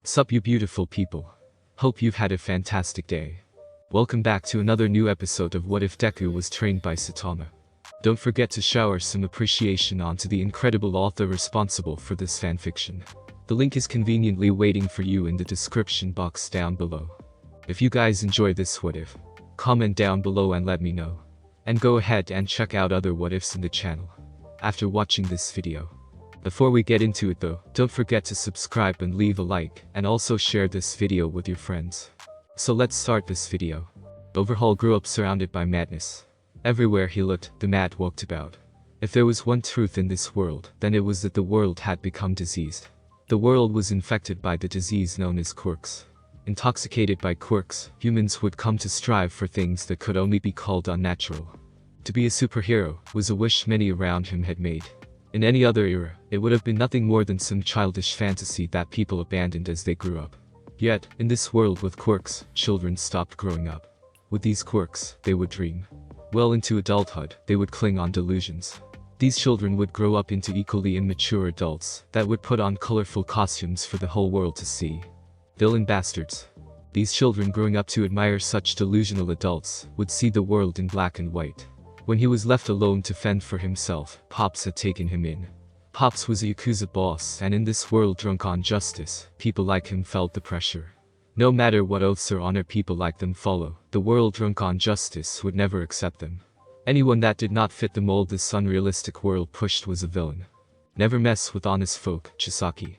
Sup you beautiful people. Hope you've had a fantastic day. Welcome back to another new episode of What If Deku Was Trained by Saitama. Don't forget to shower some appreciation onto the incredible author responsible for this fanfiction. The link is conveniently waiting for you in the description box down below. If you guys enjoy this what if, comment down below and let me know. And go ahead and check out other what ifs in the channel after watching this video. Before we get into it though, don't forget to subscribe and leave a like, and also share this video with your friends. So let's start this video. Overhaul grew up surrounded by madness. Everywhere he looked, the mad walked about. If there was one truth in this world, then it was that the world had become diseased. The world was infected by the disease known as quirks. Intoxicated by quirks, humans would come to strive for things that could only be called unnatural. To be a superhero was a wish many around him had made. In any other era, it would have been nothing more than some childish fantasy that people abandoned as they grew up. Yet, in this world with quirks, children stopped growing up. With these quirks, they would dream. Well into adulthood, they would cling on delusions. These children would grow up into equally immature adults that would put on colorful costumes for the whole world to see. Villain bastards. These children growing up to admire such delusional adults would see the world in black and white. When he was left alone to fend for himself, Pops had taken him in. Pops was a Yakuza boss, and in this world drunk on justice, people like him felt the pressure. No matter what oaths or honor people like them follow, the world drunk on justice would never accept them. Anyone that did not fit the mold this unrealistic world pushed was a villain. Never mess with honest folk, Chisaki.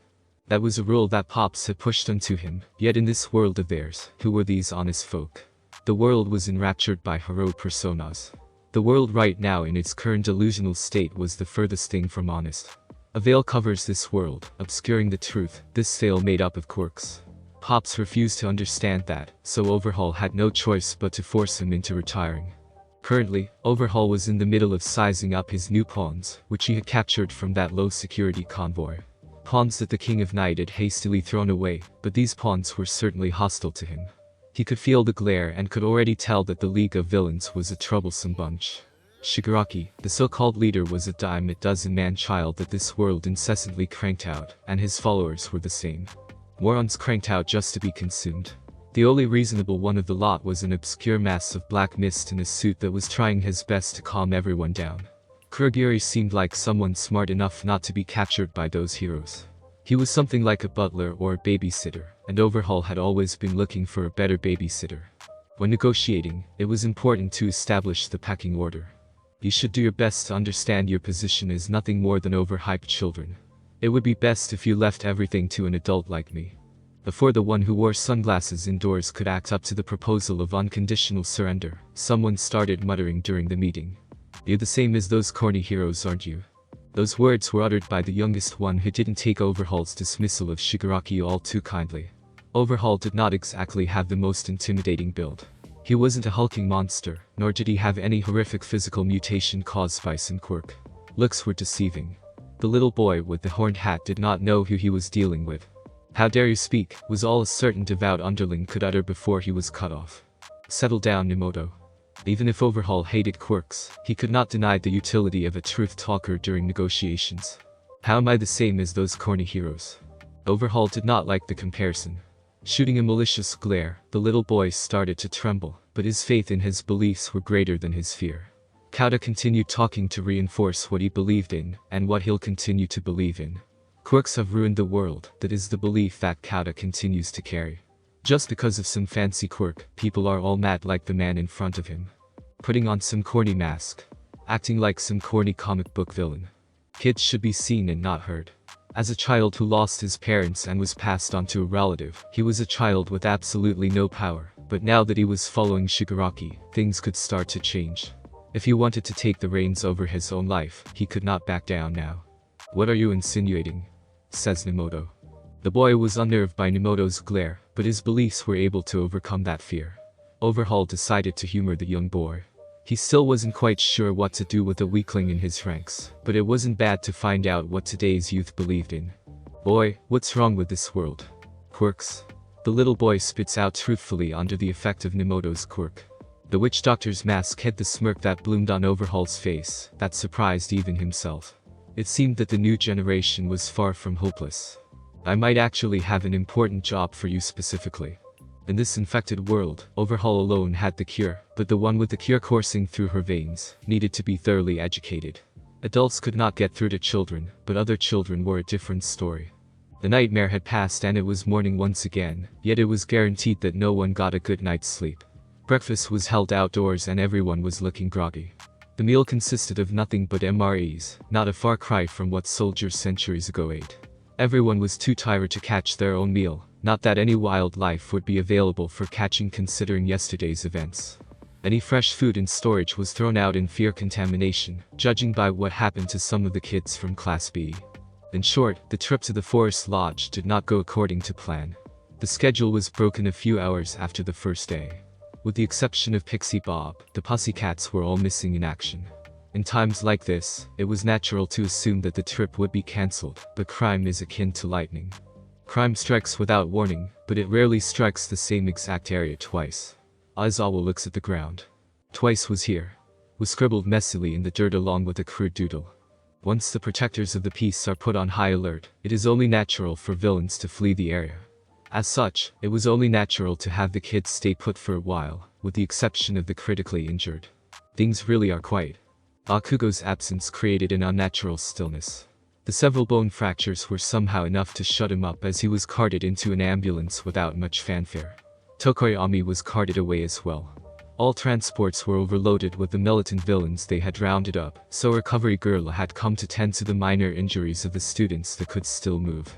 That was a rule that Pops had pushed onto him, yet in this world of theirs, who were these honest folk? The world was enraptured by heroic personas. The world right now in its current delusional state was the furthest thing from honest. A veil covers this world, obscuring the truth, this veil made up of quirks. Pops refused to understand that, so Overhaul had no choice but to force him into retiring. Currently, Overhaul was in the middle of sizing up his new pawns, which he had captured from that low-security convoy. Pawns that the King of Night had hastily thrown away, but these pawns were certainly hostile to him. He could feel the glare and could already tell that the League of Villains was a troublesome bunch. Shigaraki, the so-called leader, was a dime-a-dozen man-child that this world incessantly cranked out, and his followers were the same. Morons cranked out just to be consumed. The only reasonable one of the lot was an obscure mass of black mist in a suit that was trying his best to calm everyone down. Kurogiri seemed like someone smart enough not to be captured by those heroes. He was something like a butler or a babysitter, and Overhaul had always been looking for a better babysitter. When negotiating, it was important to establish the pecking order. You should do your best to understand your position as nothing more than overhyped children. It would be best if you left everything to an adult like me. Before the one who wore sunglasses indoors could act up to the proposal of unconditional surrender, someone started muttering during the meeting. You're the same as those corny heroes, aren't you? Those words were uttered by the youngest one, who didn't take Overhaul's dismissal of Shigaraki all too kindly. Overhaul did not exactly have the most intimidating build. He wasn't a hulking monster, nor did he have any horrific physical mutation caused by some quirk. Looks were deceiving. The little boy with the horned hat did not know who he was dealing with. "How dare you speak," was all a certain devout underling could utter before he was cut off. "Settle down, Nemoto." Even if Overhaul hated quirks, he could not deny the utility of a truth talker during negotiations. How am I the same as those corny heroes? Overhaul did not like the comparison. Shooting a malicious glare, the little boy started to tremble, but his faith in his beliefs were greater than his fear. Kauta continued talking to reinforce what he believed in, and what he'll continue to believe in. Quirks have ruined the world, that is the belief that Kauta continues to carry. Just because of some fancy quirk, people are all mad like the man in front of him. Putting on some corny mask. Acting like some corny comic book villain. Kids should be seen and not heard. As a child who lost his parents and was passed on to a relative, he was a child with absolutely no power, but now that he was following Shigaraki, things could start to change. If he wanted to take the reins over his own life, he could not back down now. "What are you insinuating?" says Nemoto. The boy was unnerved by Nemoto's glare, but his beliefs were able to overcome that fear. Overhaul decided to humor the young boy. He still wasn't quite sure what to do with a weakling in his ranks, but it wasn't bad to find out what today's youth believed in. "Boy, what's wrong with this world? Quirks?" The little boy spits out truthfully under the effect of Nemoto's quirk. The witch doctor's mask hid the smirk that bloomed on Overhaul's face, that surprised even himself. It seemed that the new generation was far from hopeless. I might actually have an important job for you specifically. In this infected world, Overhaul alone had the cure, but the one with the cure coursing through her veins needed to be thoroughly educated. Adults could not get through to children, but other children were a different story. The nightmare had passed and it was morning once again, yet it was guaranteed that no one got a good night's sleep. Breakfast was held outdoors and everyone was looking groggy. The meal consisted of nothing but MREs, not a far cry from what soldiers centuries ago ate. Everyone was too tired to catch their own meal, not that any wildlife would be available for catching considering yesterday's events. Any fresh food in storage was thrown out in fear contamination, judging by what happened to some of the kids from Class B. In short, the trip to the forest lodge did not go according to plan. The schedule was broken a few hours after the first day. With the exception of Pixie Bob, the pussycats were all missing in action. In times like this, it was natural to assume that the trip would be cancelled, but crime is akin to lightning. Crime strikes without warning, but it rarely strikes the same exact area twice. Aizawa looks at the ground. Twice was here. Was scribbled messily in the dirt along with a crude doodle. Once the protectors of the peace are put on high alert, it is only natural for villains to flee the area. As such, it was only natural to have the kids stay put for a while, with the exception of the critically injured. Things really are quiet. Bakugo's absence created an unnatural stillness. The several bone fractures were somehow enough to shut him up as he was carted into an ambulance without much fanfare. Tokoyami was carted away as well. All transports were overloaded with the militant villains they had rounded up, so Recovery Girl had come to tend to the minor injuries of the students that could still move.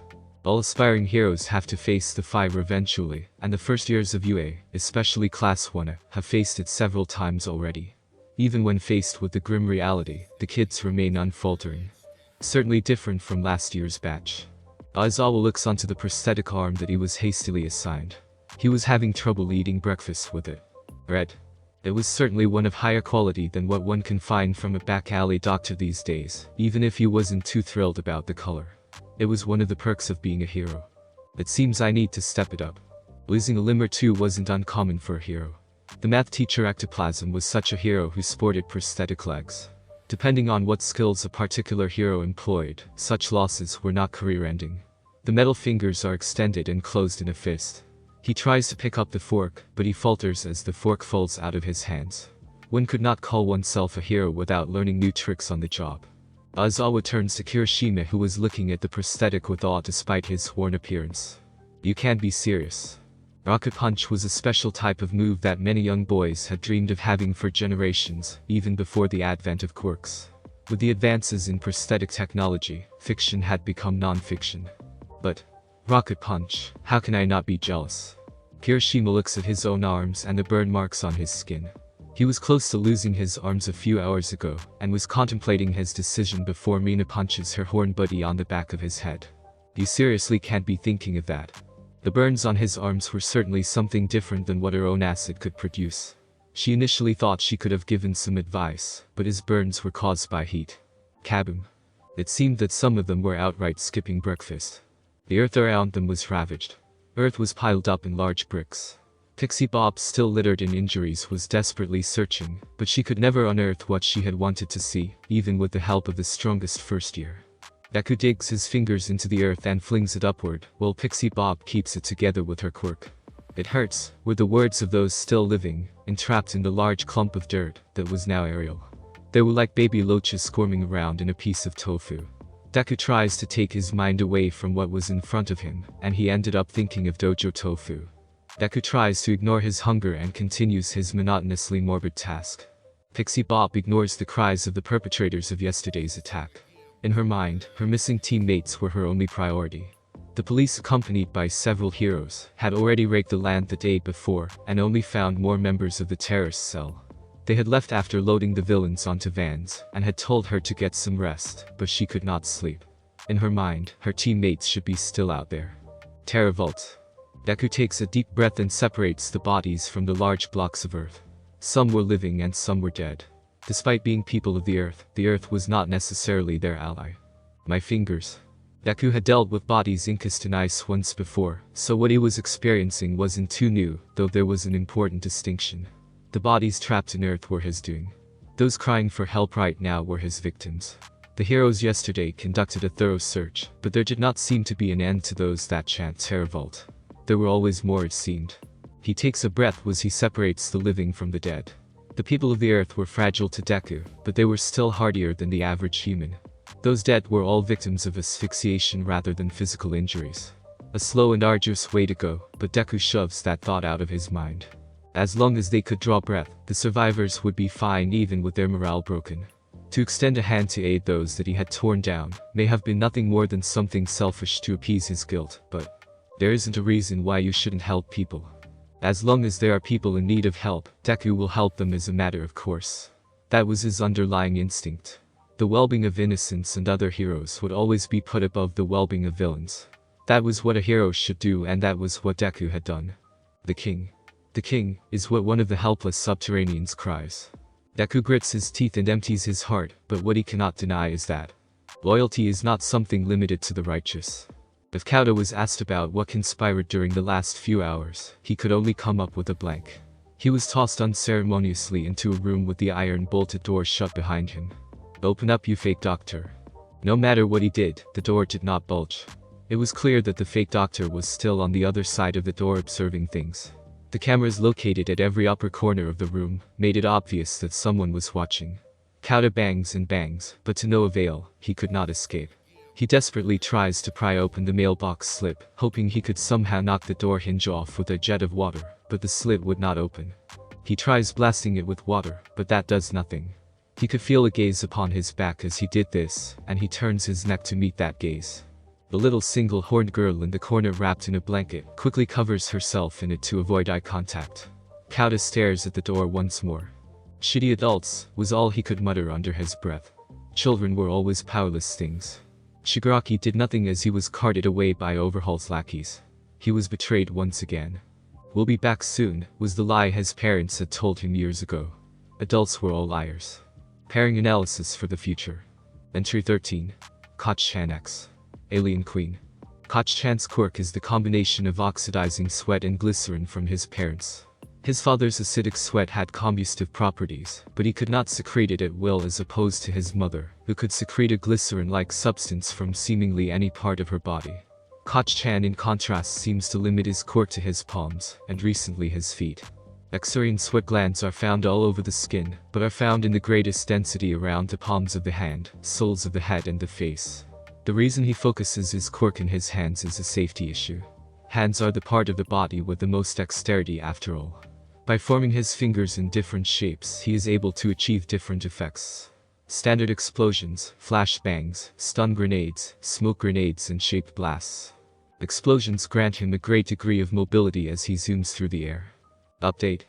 All aspiring heroes have to face the fire eventually, and the first years of UA, especially Class 1, have faced it several times already. Even when faced with the grim reality, the kids remain unfaltering. Certainly different from last year's batch. Aizawa looks onto the prosthetic arm that he was hastily assigned. He was having trouble eating breakfast with it. Red. It was certainly one of higher quality than what one can find from a back alley doctor these days, even if he wasn't too thrilled about the color. It was one of the perks of being a hero. It seems I need to step it up. Losing a limb or two wasn't uncommon for a hero. The math teacher Ectoplasm was such a hero who sported prosthetic legs. Depending on what skills a particular hero employed, such losses were not career-ending. The metal fingers are extended and closed in a fist. He tries to pick up the fork, but he falters as the fork falls out of his hands. One could not call oneself a hero without learning new tricks on the job. Aizawa turns to Kirishima, who was looking at the prosthetic with awe despite his worn appearance. You can't be serious. Rocket Punch was a special type of move that many young boys had dreamed of having for generations, even before the advent of quirks. With the advances in prosthetic technology, fiction had become non-fiction. But Rocket Punch, how can I not be jealous? Kirishima looks at his own arms and the burn marks on his skin. He was close to losing his arms a few hours ago, and was contemplating his decision before Mina punches her horn buddy on the back of his head. You seriously can't be thinking of that. The burns on his arms were certainly something different than what her own acid could produce. She initially thought she could have given some advice, but his burns were caused by heat. Kaboom. It seemed that some of them were outright skipping breakfast. The earth around them was ravaged. Earth was piled up in large bricks. Pixie Bob, still littered in injuries, was desperately searching, but she could never unearth what she had wanted to see, even with the help of the strongest first year. Deku digs his fingers into the earth and flings it upward, while Pixie Bob keeps it together with her quirk. It hurts, were the words of those still living, entrapped in the large clump of dirt that was now Ariel. They were like baby loaches squirming around in a piece of tofu. Deku tries to take his mind away from what was in front of him, and he ended up thinking of dojo tofu. Deku tries to ignore his hunger and continues his monotonously morbid task. Pixie Bob ignores the cries of the perpetrators of yesterday's attack. In her mind, her missing teammates were her only priority. The police, accompanied by several heroes, had already raked the land the day before, and only found more members of the terrorist cell. They had left after loading the villains onto vans, and had told her to get some rest, but she could not sleep. In her mind, her teammates should be still out there. Terror Vault. Deku takes a deep breath and separates the bodies from the large blocks of earth. Some were living and some were dead. Despite being people of the earth was not necessarily their ally. My fingers. Deku had dealt with bodies encased in ice once before, so what he was experiencing wasn't too new, though there was an important distinction. The bodies trapped in earth were his doing. Those crying for help right now were his victims. The The heroes yesterday conducted a thorough search, but there did not seem to be an end to those that chant Terror Vault. There were always more, it seemed. He takes a breath as he separates the living from the dead. The people of the earth were fragile to Deku, but they were still hardier than the average human. Those dead were all victims of asphyxiation rather than physical injuries. A slow and arduous way to go, but Deku shoves that thought out of his mind. As long as they could draw breath, the survivors would be fine even with their morale broken. To extend a hand to aid those that he had torn down may have been nothing more than something selfish to appease his guilt, but there isn't a reason why you shouldn't help people. As long as there are people in need of help, Deku will help them as a matter of course. That was his underlying instinct. The well-being of innocents and other heroes would always be put above the well-being of villains. That was what a hero should do, and that was what Deku had done. The king. The king, is what one of the helpless subterraneans cries. Deku grits his teeth and empties his heart, but what he cannot deny is that loyalty is not something limited to the righteous. If Kauta was asked about what conspired during the last few hours, he could only come up with a blank. He was tossed unceremoniously into a room with the iron-bolted door shut behind him. "Open up, you fake doctor." No matter what he did, the door did not budge. It was clear that the fake doctor was still on the other side of the door observing things. The cameras located at every upper corner of the room made it obvious that someone was watching. Kauta bangs and bangs, but to no avail. He could not escape. He desperately tries to pry open the mailbox slip, hoping he could somehow knock the door hinge off with a jet of water, but the slit would not open. He tries blasting it with water, but that does nothing. He could feel a gaze upon his back as he did this, and he turns his neck to meet that gaze. The little single-horned girl in the corner wrapped in a blanket quickly covers herself in it to avoid eye contact. Kauta stares at the door once more. "Shitty adults," was all he could mutter under his breath. Children were always powerless things. Shigaraki did nothing as he was carted away by Overhaul's lackeys. He was betrayed once again. "We'll be back soon," was the lie his parents had told him years ago. Adults were all liars. Pairing analysis for the future. Entry 13. Koch-chan X. Alien Queen. Koch-chan's quirk is the combination of oxidizing sweat and glycerin from his parents. His father's acidic sweat had combustive properties, but he could not secrete it at will as opposed to his mother, who could secrete a glycerin-like substance from seemingly any part of her body. Koch-chan in contrast seems to limit his quirk to his palms, and recently his feet. Exurian sweat glands are found all over the skin, but are found in the greatest density around the palms of the hand, soles of the head and the face. The reason he focuses his quirk in his hands is a safety issue. Hands are the part of the body with the most dexterity after all. By forming his fingers in different shapes, he is able to achieve different effects. Standard explosions, flash bangs, stun grenades, smoke grenades and shaped blasts. Explosions grant him a great degree of mobility as he zooms through the air. Update.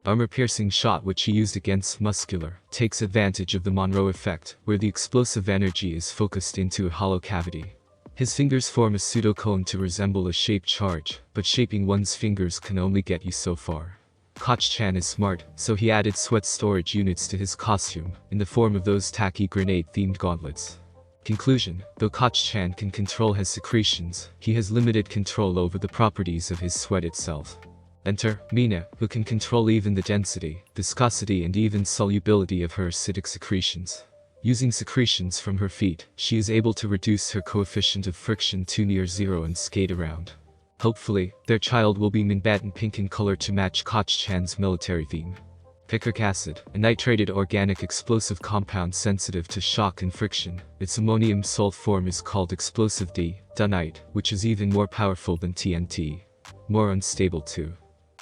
Armor-piercing shot, which he used against Muscular, takes advantage of the Monroe effect, where the explosive energy is focused into a hollow cavity. His fingers form a pseudocone to resemble a shaped charge, but shaping one's fingers can only get you so far. Koch-chan is smart, so he added sweat storage units to his costume, in the form of those tacky grenade-themed gauntlets. Conclusion: though Koch-chan can control his secretions, he has limited control over the properties of his sweat itself. Enter Mina, who can control even the density, viscosity and even solubility of her acidic secretions. Using secretions from her feet, she is able to reduce her coefficient of friction to near zero and skate around. Hopefully, their child will be Minbatten pink in color to match Koch-chan's military theme. Picric acid, a nitrated organic explosive compound sensitive to shock and friction. Its ammonium salt form is called explosive D, dunite, which is even more powerful than TNT. More unstable too.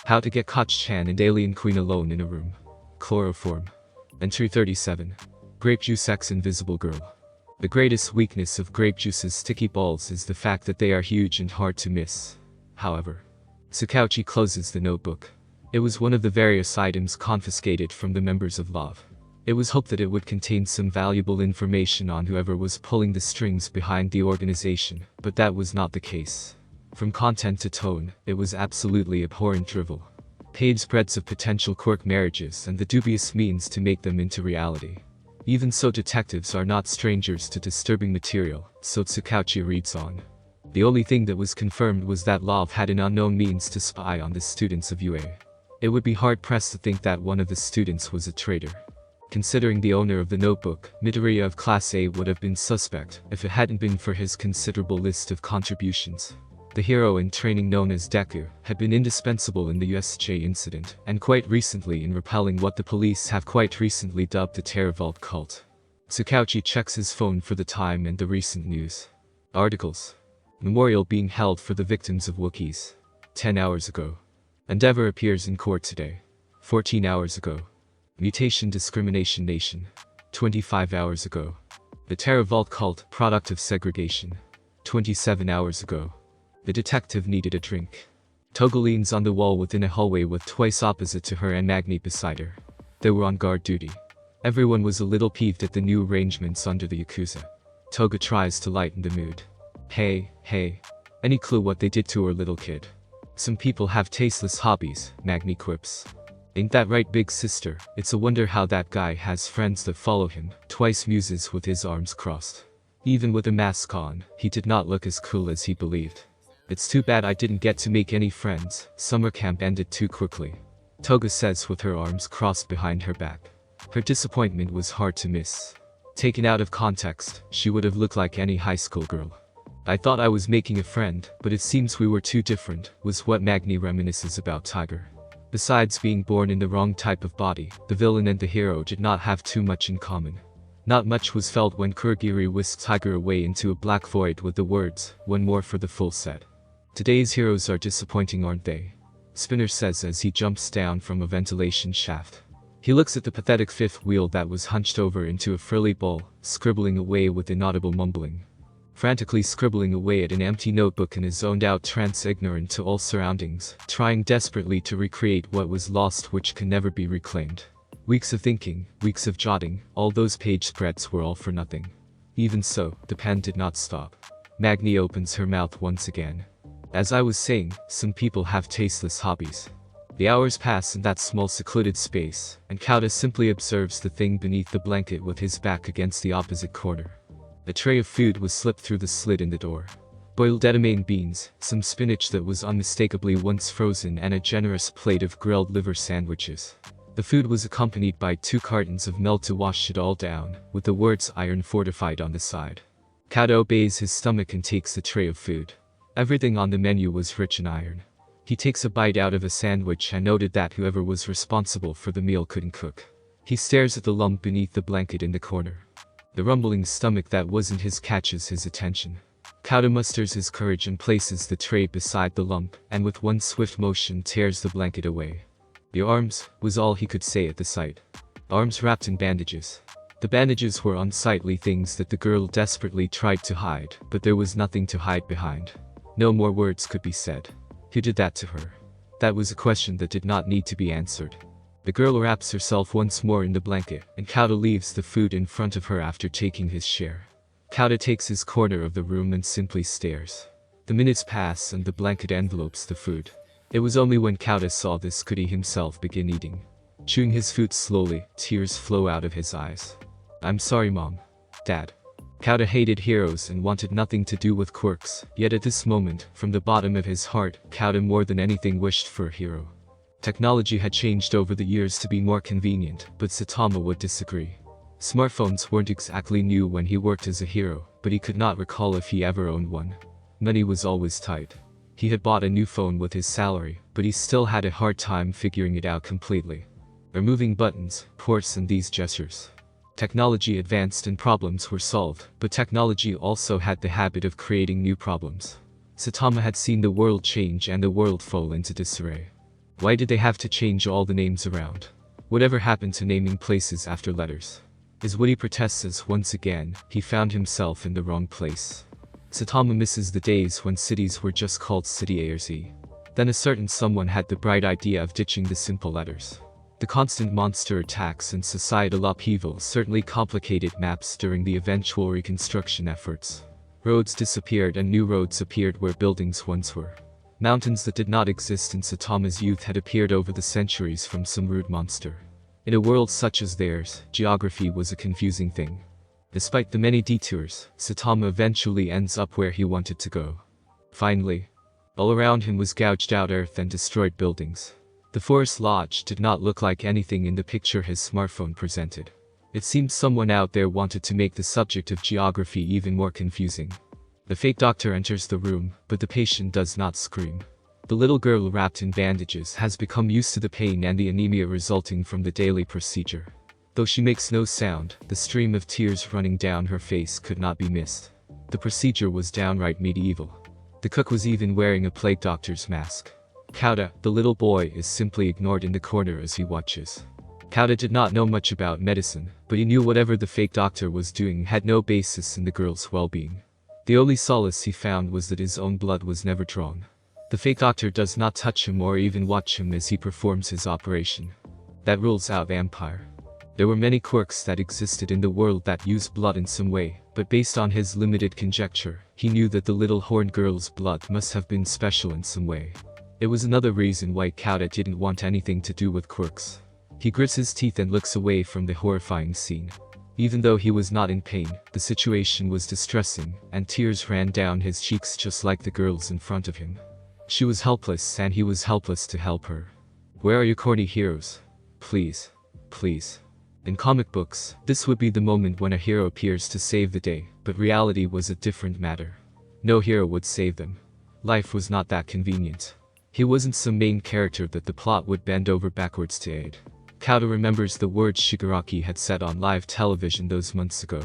How to get Koch-chan and Alien Queen alone in a room. Chloroform. Entry 37. Grape Juice X Invisible Girl. The greatest weakness of grape juice's sticky balls is the fact that they are huge and hard to miss. However, Tsukauchi closes the notebook. It was one of the various items confiscated from the members of Love. It was hoped that it would contain some valuable information on whoever was pulling the strings behind the organization, but that was not the case. From content to tone, it was absolutely abhorrent drivel. Page spreads of potential quirk marriages and the dubious means to make them into reality. Even so, detectives are not strangers to disturbing material, so Tsukauchi reads on. The only thing that was confirmed was that Love had an unknown means to spy on the students of UA. It would be hard-pressed to think that one of the students was a traitor. Considering the owner of the notebook, Midoriya of Class A would have been suspect if it hadn't been for his considerable list of contributions. The hero in training known as Deku had been indispensable in the USJ incident, and quite recently in repelling what the police have quite recently dubbed the Terror Vault cult. Tsukauchi checks his phone for the time and the recent news. Articles. Memorial being held for the victims of Wookiees. 10 hours ago. Endeavor appears in court today. 14 hours ago. Mutation Discrimination Nation. 25 hours ago. The Terror Vault cult, product of segregation. 27 hours ago. The detective needed a drink. Toga leans on the wall within a hallway with Twice opposite to her and Magni beside her. They were on guard duty. Everyone was a little peeved at the new arrangements under the Yakuza. Toga tries to lighten the mood. Hey, any clue what they did to her little kid? Some people have tasteless hobbies, Magni quips. Ain't that right, big sister? It's a wonder how that guy has friends that follow him, Twice muses with his arms crossed. Even with a mask on, he did not look as cool as he believed. It's too bad I didn't get to make any friends, summer camp ended too quickly. Toga says with her arms crossed behind her back. Her disappointment was hard to miss. Taken out of context, she would have looked like any high school girl. I thought I was making a friend, but it seems we were too different, was what Magni reminisces about Tiger. Besides being born in the wrong type of body, the villain and the hero did not have too much in common. Not much was felt when Kurogiri whisked Tiger away into a black void with the words, "One more for the full set." Today's heroes are disappointing, aren't they? Spinner says as he jumps down from a ventilation shaft. He looks at the pathetic fifth wheel that was hunched over into a frilly ball, scribbling away with inaudible mumbling. Frantically scribbling away at an empty notebook in a zoned-out trance ignorant to all surroundings, trying desperately to recreate what was lost which can never be reclaimed. Weeks of thinking, weeks of jotting, all those page spreads were all for nothing. Even so, the pen did not stop. Magni opens her mouth once again. As I was saying, some people have tasteless hobbies. The hours pass in that small secluded space, and Kauta simply observes the thing beneath the blanket with his back against the opposite corner. A tray of food was slipped through the slit in the door. Boiled edamame beans, some spinach that was unmistakably once frozen, and a generous plate of grilled liver sandwiches. The food was accompanied by 2 cartons of milk to wash it all down, with the words "iron fortified" on the side. Kauta obeys his stomach and takes the tray of food. Everything on the menu was rich in iron. He takes a bite out of a sandwich and noted that whoever was responsible for the meal couldn't cook. He stares at the lump beneath the blanket in the corner. The rumbling stomach that wasn't his catches his attention. Kauta musters his courage and places the tray beside the lump, and with one swift motion tears the blanket away. "Your arms," was all he could say at the sight. Arms wrapped in bandages. The bandages were unsightly things that the girl desperately tried to hide, but there was nothing to hide behind. No more words could be said. Who did that to her? That was a question that did not need to be answered. The girl wraps herself once more in the blanket, and Kauta leaves the food in front of her after taking his share. Kauta takes his corner of the room and simply stares. The minutes pass and the blanket envelopes the food. It was only when Kauta saw this could he himself begin eating. Chewing his food slowly, tears flow out of his eyes. "I'm sorry, Mom. Dad." Kauta hated heroes and wanted nothing to do with quirks, yet at this moment, from the bottom of his heart, Kauta more than anything wished for a hero. Technology had changed over the years to be more convenient, but Saitama would disagree. Smartphones weren't exactly new when he worked as a hero, but he could not recall if he ever owned one. Money was always tight. He had bought a new phone with his salary, but he still had a hard time figuring it out completely. Removing buttons, ports and these gestures. Technology advanced and problems were solved, but technology also had the habit of creating new problems. Saitama had seen the world change and the world fall into disarray. Why did they have to change all the names around? Whatever happened to naming places after letters? Is what he protests as once again, he found himself in the wrong place. Saitama misses the days when cities were just called City A or Z. Then a certain someone had the bright idea of ditching the simple letters. The constant monster attacks and societal upheaval certainly complicated maps during the eventual reconstruction efforts. Roads disappeared and new roads appeared where buildings once were. Mountains that did not exist in Saitama's youth had appeared over the centuries from some rude monster. In a world such as theirs, geography was a confusing thing. Despite the many detours, Saitama eventually ends up where he wanted to go. Finally, all around him was gouged out earth and destroyed buildings. The forest lodge did not look like anything in the picture his smartphone presented. It seemed someone out there wanted to make the subject of geography even more confusing. The fake doctor enters the room, but the patient does not scream. The little girl wrapped in bandages has become used to the pain and the anemia resulting from the daily procedure. Though she makes no sound, the stream of tears running down her face could not be missed. The procedure was downright medieval. The cook was even wearing a plague doctor's mask. Kauta, the little boy, is simply ignored in the corner as he watches. Kauta did not know much about medicine, but he knew whatever the fake doctor was doing had no basis in the girl's well-being. The only solace he found was that his own blood was never drawn. The fake doctor does not touch him or even watch him as he performs his operation. That rules out vampire. There were many quirks that existed in the world that used blood in some way, but based on his limited conjecture, he knew that the little horned girl's blood must have been special in some way. It was another reason why Kauta didn't want anything to do with quirks. He grits his teeth and looks away from the horrifying scene. Even though he was not in pain, the situation was distressing, and tears ran down his cheeks just like the girl's in front of him. She was helpless and he was helpless to help her. Where are your corny heroes? Please. Please. In comic books, this would be the moment when a hero appears to save the day, but reality was a different matter. No hero would save them. Life was not that convenient. He wasn't some main character that the plot would bend over backwards to aid. Kauta remembers the words Shigaraki had said on live television those months ago.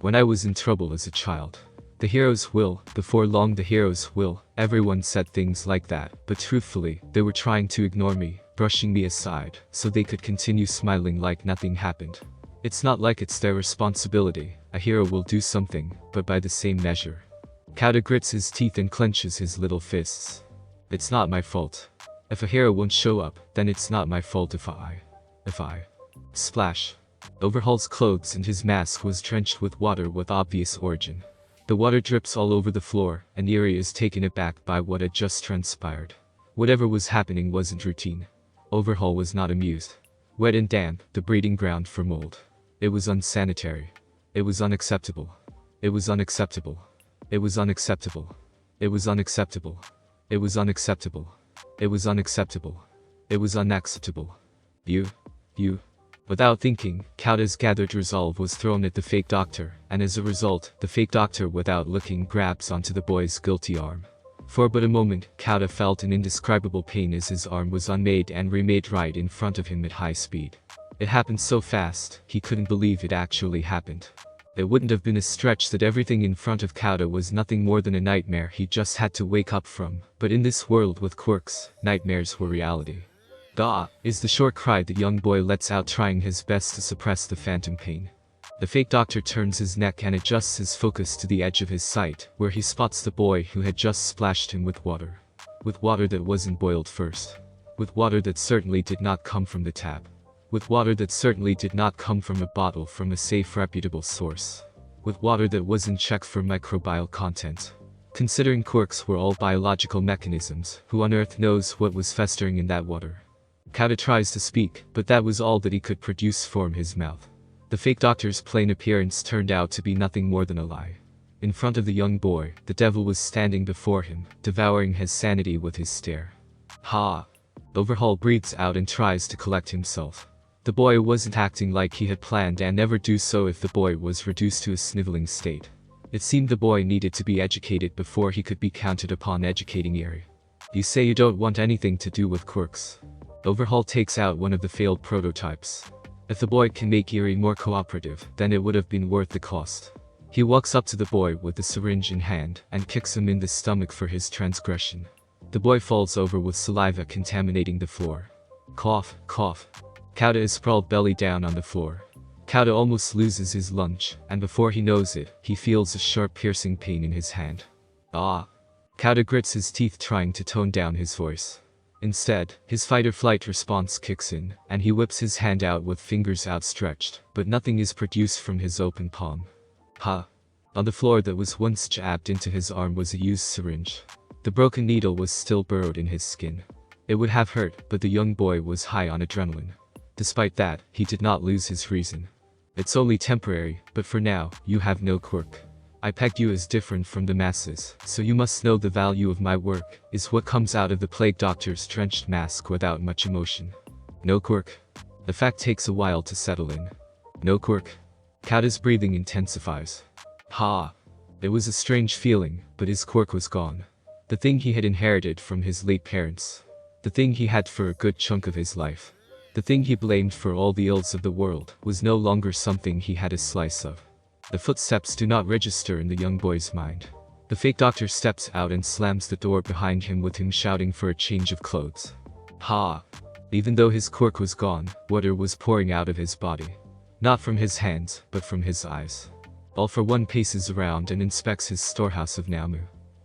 When I was in trouble as a child. The heroes will, before long the heroes will. Everyone said things like that, but truthfully, they were trying to ignore me, brushing me aside, so they could continue smiling like nothing happened. It's not like it's their responsibility. A hero will do something, but by the same measure. Kauta grits his teeth and clenches his little fists. It's not my fault. If a hero won't show up, then it's not my fault if I. Splash. Overhaul's clothes and his mask was drenched with water with obvious origin. The water drips all over the floor, and Yuri is taken aback by what had just transpired. Whatever was happening wasn't routine. Overhaul was not amused. Wet and damp, the breeding ground for mold. It was unsanitary. It was unacceptable. It was unacceptable. It was unacceptable. It was unacceptable. It was unacceptable. It was unacceptable. It was unacceptable. You. Without thinking, Kauta's gathered resolve was thrown at the fake doctor, and as a result, the fake doctor without looking grabs onto the boy's guilty arm. For but a moment, Kauta felt an indescribable pain as his arm was unmade and remade right in front of him at high speed. It happened so fast, he couldn't believe it actually happened. It wouldn't have been a stretch that everything in front of Kauta was nothing more than a nightmare he just had to wake up from, but in this world with quirks, nightmares were reality. "Gah!" is the short cry the young boy lets out, trying his best to suppress the phantom pain. The fake doctor turns his neck and adjusts his focus to the edge of his sight, where he spots the boy who had just splashed him with water. With water that wasn't boiled first. With water that certainly did not come from the tap. With water that certainly did not come from a bottle from a safe, reputable source. With water that wasn't checked for microbial content. Considering quirks were all biological mechanisms, who on earth knows what was festering in that water? Kauta tries to speak, but that was all that he could produce from his mouth. The fake doctor's plain appearance turned out to be nothing more than a lie. In front of the young boy, the devil was standing before him, devouring his sanity with his stare. Ha! Overhaul breathes out and tries to collect himself. The boy wasn't acting like he had planned and never do so if the boy was reduced to a sniveling state. It seemed the boy needed to be educated before he could be counted upon educating Yuri. You say you don't want anything to do with quirks. Overhaul takes out one of the failed prototypes. If the boy can make Yuri more cooperative, then it would have been worth the cost. He walks up to the boy with the syringe in hand and kicks him in the stomach for his transgression. The boy falls over with saliva contaminating the floor. Cough, cough. Kauta is sprawled belly down on the floor. Kauta almost loses his lunch, and before he knows it, he feels a sharp piercing pain in his hand. Ah! Kauta grits his teeth trying to tone down his voice. Instead, his fight-or-flight response kicks in, and he whips his hand out with fingers outstretched, but nothing is produced from his open palm. Ha! On the floor that was once jabbed into his arm was a used syringe. The broken needle was still burrowed in his skin. It would have hurt, but the young boy was high on adrenaline. Despite that, he did not lose his reason. It's only temporary, but for now, you have no quirk. I pegged you as different from the masses, so you must know the value of my work, is what comes out of the plague doctor's drenched mask without much emotion. No quirk. The fact takes a while to settle in. No quirk. Kata's breathing intensifies. Ha! It was a strange feeling, but his quirk was gone. The thing he had inherited from his late parents. The thing he had for a good chunk of his life. The thing he blamed for all the ills of the world was no longer something he had a slice of. The footsteps do not register in the young boy's mind. The fake doctor steps out and slams the door behind him with him shouting for a change of clothes. Ha! Even though his quirk was gone, water was pouring out of his body. Not from his hands, but from his eyes. All for One paces around and inspects his storehouse of Namu.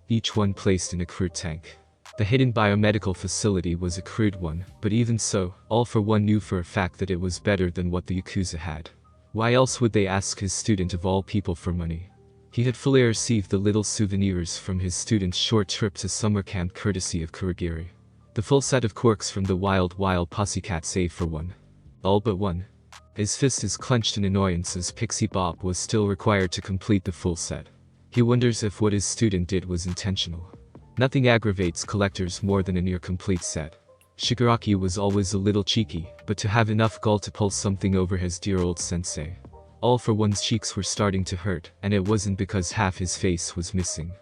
Each one placed in a crude tank. The hidden biomedical facility was a crude one, but even so, All for One knew for a fact that it was better than what the Yakuza had. Why else would they ask his student of all people for money? He had fully received the little souvenirs from his student's short trip to summer camp courtesy of Kurogiri. The full set of quirks from the wild pussycat save for one. All but one. His fist is clenched in annoyance as Pixie Bob was still required to complete the full set. He wonders if what his student did was intentional. Nothing aggravates collectors more than a near-complete set. Shigaraki was always a little cheeky, but to have enough gall to pull something over his dear old sensei. All for One's cheeks were starting to hurt, and it wasn't because half his face was missing.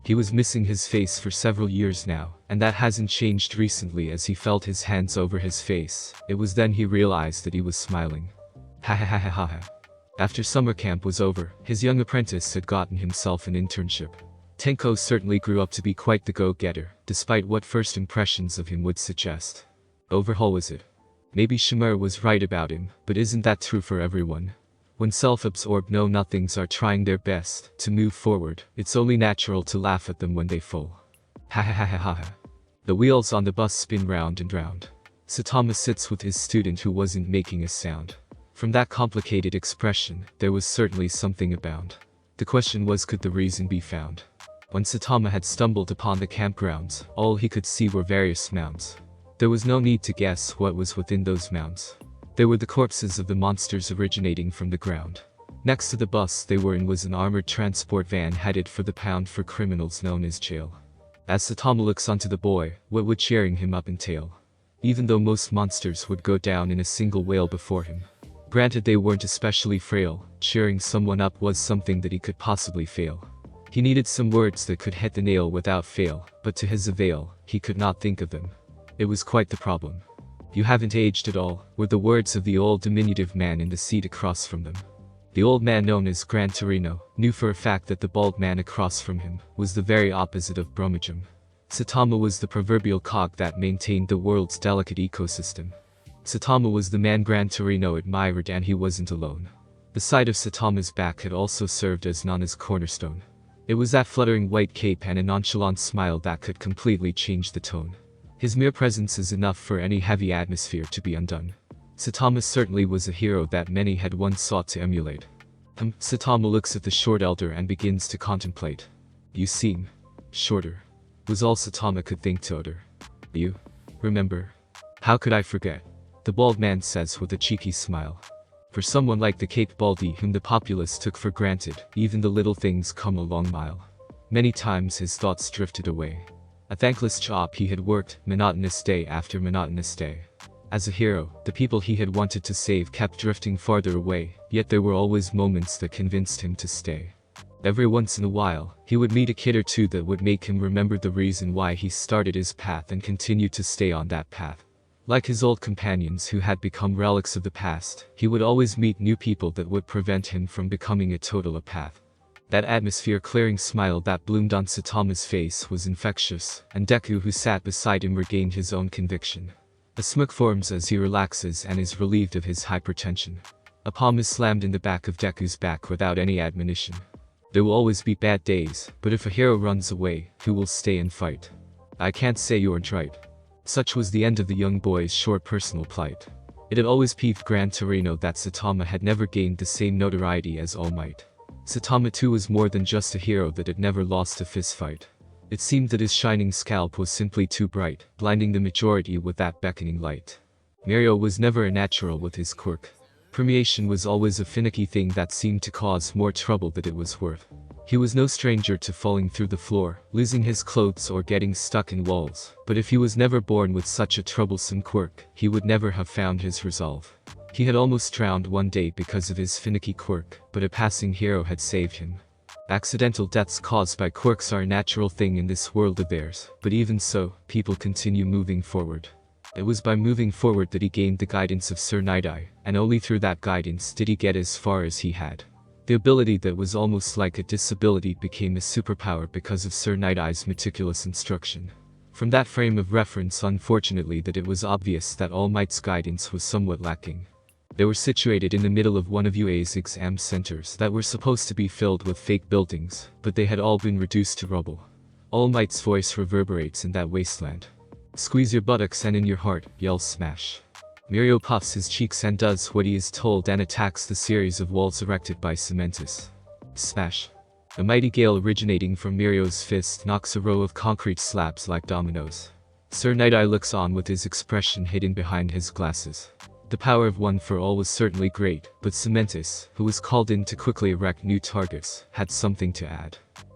He was missing his face for several years now, and that hasn't changed recently as he felt his hands over his face. It was then he realized that he was smiling. Ha ha ha ha ha ha. After summer camp was over, his young apprentice had gotten himself an internship. Tenko certainly grew up to be quite the go-getter, despite what first impressions of him would suggest. Overhaul was it? Maybe Shimura was right about him, but isn't that true for everyone? When self-absorbed know-nothings are trying their best to move forward, it's only natural to laugh at them when they fall. Ha ha ha ha ha ha. The wheels on the bus spin round and round. Saitama sits with his student who wasn't making a sound. From that complicated expression, there was certainly something abound. The question was, could the reason be found? When Saitama had stumbled upon the campgrounds, all he could see were various mounds. There was no need to guess what was within those mounds. They were the corpses of the monsters originating from the ground. Next to the bus they were in was an armored transport van headed for the pound for criminals known as jail. As Saitama looks onto the boy, what would cheering him up entail? Even though most monsters would go down in a single wail before him. Granted they weren't especially frail, cheering someone up was something that he could possibly fail. He needed some words that could hit the nail without fail, but to his avail, he could not think of them. It was quite the problem. "You haven't aged at all," were the words of the old diminutive man in the seat across from them. The old man known as Gran Torino knew for a fact that the bald man across from him was the very opposite of WallabeeJump. Saitama was the proverbial cog that maintained the world's delicate ecosystem. Saitama was the man Gran Torino admired, and he wasn't alone. The sight of Saitama's back had also served as Nana's cornerstone. It was that fluttering white cape and a nonchalant smile that could completely change the tone. His mere presence is enough for any heavy atmosphere to be undone. Saitama certainly was a hero that many had once sought to emulate. Saitama looks at the short elder and begins to contemplate. "You seem shorter," was all Saitama could think to utter. "You remember?" "How could I forget?" the bald man says with a cheeky smile. For someone like the Cape Baldy whom the populace took for granted, even the little things come a long mile. Many times his thoughts drifted away. A thankless job he had worked, monotonous day after monotonous day. As a hero, the people he had wanted to save kept drifting farther away, yet there were always moments that convinced him to stay. Every once in a while, he would meet a kid or two that would make him remember the reason why he started his path and continued to stay on that path. Like his old companions who had become relics of the past, he would always meet new people that would prevent him from becoming a total apath. That atmosphere-clearing smile that bloomed on Saitama's face was infectious, and Deku who sat beside him regained his own conviction. A smirk forms as he relaxes and is relieved of his hypertension. A palm is slammed in the back of Deku's back without any admonition. There will always be bad days, but if a hero runs away, who will stay and fight? I can't say you aren't right. Such was the end of the young boy's short personal plight. It had always peeved Gran Torino that Saitama had never gained the same notoriety as All Might. Saitama too was more than just a hero that had never lost a fistfight. It seemed that his shining scalp was simply too bright, blinding the majority with that beckoning light. Mario was never a natural with his quirk. Permeation was always a finicky thing that seemed to cause more trouble than it was worth. He was no stranger to falling through the floor, losing his clothes or getting stuck in walls, but if he was never born with such a troublesome quirk, he would never have found his resolve. He had almost drowned one day because of his finicky quirk, but a passing hero had saved him. Accidental deaths caused by quirks are a natural thing in this world of theirs, but even so, people continue moving forward. It was by moving forward that he gained the guidance of Sir Night-Eye, and only through that guidance did he get as far as he had. The ability that was almost like a disability became a superpower because of Sir Night-Eye's meticulous instruction. From that frame of reference, unfortunately, that it was obvious that All Might's guidance was somewhat lacking. They were situated in the middle of one of UA's exam centers that were supposed to be filled with fake buildings, but they had all been reduced to rubble. All Might's voice reverberates in that wasteland. Squeeze your buttocks and in your heart, yells Smash. Mirio puffs his cheeks and does what he is told and attacks the series of walls erected by Cementus. Smash. A mighty gale originating from Mirio's fist knocks a row of concrete slabs like dominoes. Sir Night-Eye looks on with his expression hidden behind his glasses. The power of One for All was certainly great, but Cementus, who was called in to quickly erect new targets, had something to add.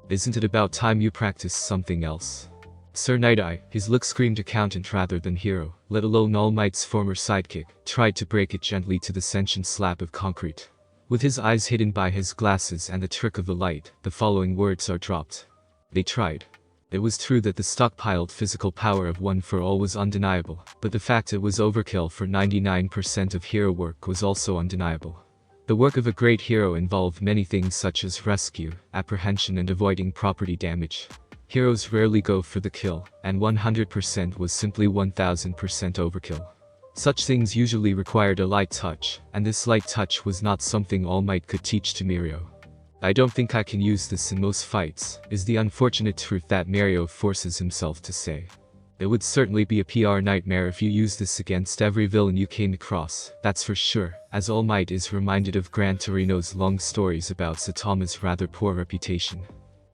Isn't it about time you practiced something else? Sir Night-Eye, his look screamed accountant rather than hero, let alone All Might's former sidekick, tried to break it gently to the sentient slab of concrete. With his eyes hidden by his glasses and the trick of the light, the following words are dropped. They tried. It was true that the stockpiled physical power of One for All was undeniable, but the fact it was overkill for 99% of hero work was also undeniable. The work of a great hero involved many things such as rescue, apprehension and avoiding property damage. Heroes rarely go for the kill, and 100% was simply 1000% overkill. Such things usually required a light touch, and this light touch was not something All Might could teach to Mirio. I don't think I can use this in most fights, is the unfortunate truth that Mirio forces himself to say. It would certainly be a PR nightmare if you used this against every villain you came across, that's for sure, as All Might is reminded of Gran Torino's long stories about Saitama's rather poor reputation.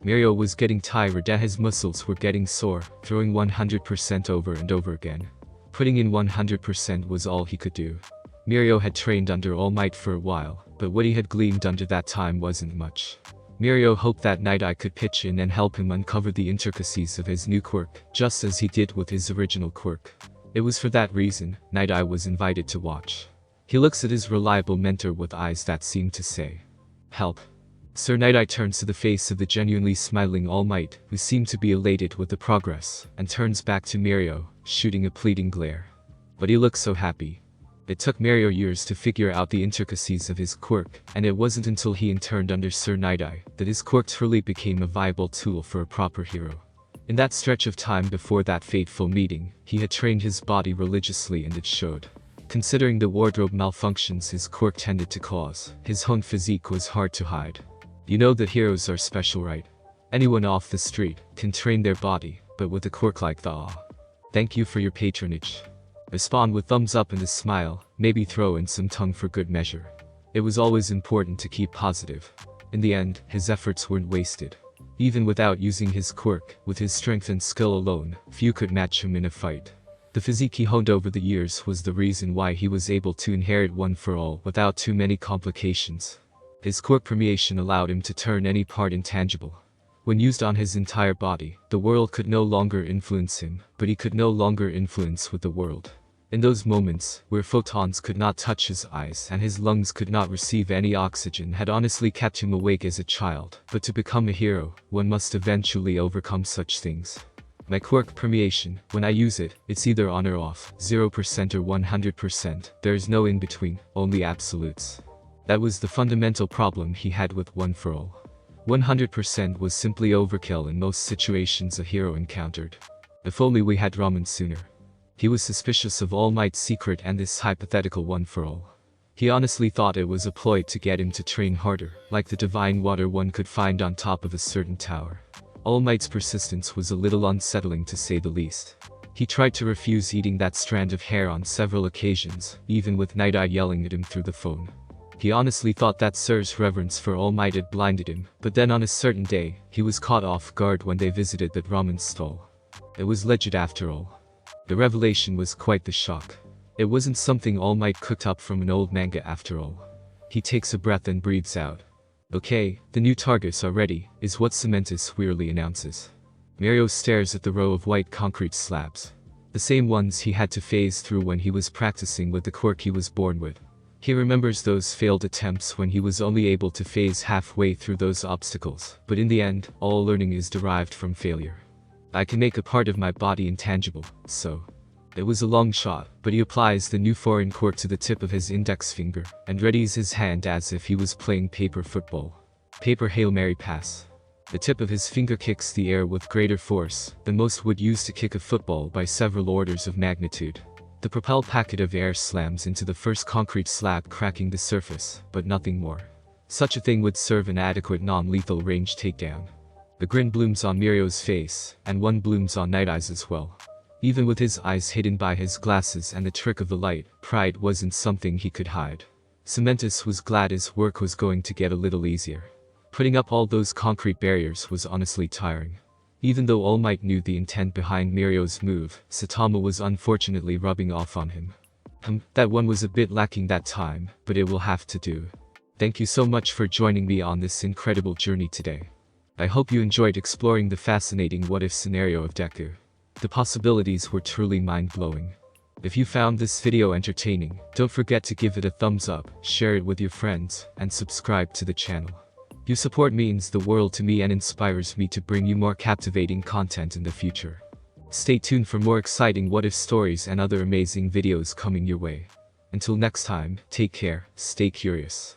Mirio was getting tired and his muscles were getting sore, throwing 100% over and over again. Putting in 100% was all he could do. Mirio had trained under All Might for a while, but what he had gleaned under that time wasn't much. Mirio hoped that Night-Eye could pitch in and help him uncover the intricacies of his new quirk, just as he did with his original quirk. It was for that reason, Night-Eye was invited to watch. He looks at his reliable mentor with eyes that seem to say, "Help." Sir Night-Eye turns to the face of the genuinely smiling All Might, who seemed to be elated with the progress, and turns back to Mirio, shooting a pleading glare. But he looks so happy. It took Mirio years to figure out the intricacies of his quirk, and it wasn't until he interned under Sir Night-Eye that his quirk truly became a viable tool for a proper hero. In that stretch of time before that fateful meeting, he had trained his body religiously and it showed. Considering the wardrobe malfunctions his quirk tended to cause, his honed physique was hard to hide. You know that heroes are special, right? Anyone off the street can train their body, but with a quirk like the Thank you for your patronage. Respond with thumbs up and a smile, maybe throw in some tongue for good measure. It was always important to keep positive. In the end, his efforts weren't wasted. Even without using his quirk, with his strength and skill alone, few could match him in a fight. The physique he honed over the years was the reason why he was able to inherit One for All without too many complications. His quirk permeation allowed him to turn any part intangible. When used on his entire body, the world could no longer influence him, but he could no longer influence with the world. In those moments, where photons could not touch his eyes and his lungs could not receive any oxygen had honestly kept him awake as a child, but to become a hero, one must eventually overcome such things. My quirk permeation, when I use it, it's either on or off, 0% or 100%, there is no in between, only absolutes. That was the fundamental problem he had with One for All. 100% was simply overkill in most situations a hero encountered. If only we had ramen sooner. He was suspicious of All Might's secret and this hypothetical One for All. He honestly thought it was a ploy to get him to train harder, like the divine water one could find on top of a certain tower. All Might's persistence was a little unsettling to say the least. He tried to refuse eating that strand of hair on several occasions, even with Night-Eye yelling at him through the phone. He honestly thought that Sir's reverence for All Might had blinded him, but then on a certain day, he was caught off guard when they visited that ramen stall. It was legit after all. The revelation was quite the shock. It wasn't something All Might cooked up from an old manga after all. He takes a breath and breathes out. Okay, the new targets are ready, is what Cementus wearily announces. Mirio stares at the row of white concrete slabs. The same ones he had to phase through when he was practicing with the quirk he was born with. He remembers those failed attempts when he was only able to phase halfway through those obstacles, but in the end, all learning is derived from failure. I can make a part of my body intangible, so. It was a long shot, but he applies the new foreign quirk to the tip of his index finger, and readies his hand as if he was playing paper football. Paper Hail Mary pass. The tip of his finger kicks the air with greater force than most would use to kick a football by several orders of magnitude. The propelled packet of air slams into the first concrete slab, cracking the surface, but nothing more. Such a thing would serve an adequate non-lethal range takedown. The grin blooms on Mirio's face, and one blooms on Night Eye's as well. Even with his eyes hidden by his glasses and the trick of the light, pride wasn't something he could hide. Cementus was glad his work was going to get a little easier. Putting up all those concrete barriers was honestly tiring. Even though All Might knew the intent behind Mirio's move, Saitama was unfortunately rubbing off on him. That one was a bit lacking that time, but it will have to do. Thank you so much for joining me on this incredible journey today. I hope you enjoyed exploring the fascinating what-if scenario of Deku. The possibilities were truly mind-blowing. If you found this video entertaining, don't forget to give it a thumbs up, share it with your friends, and subscribe to the channel. Your support means the world to me and inspires me to bring you more captivating content in the future. Stay tuned for more exciting what-if stories and other amazing videos coming your way. Until next time, take care, stay curious.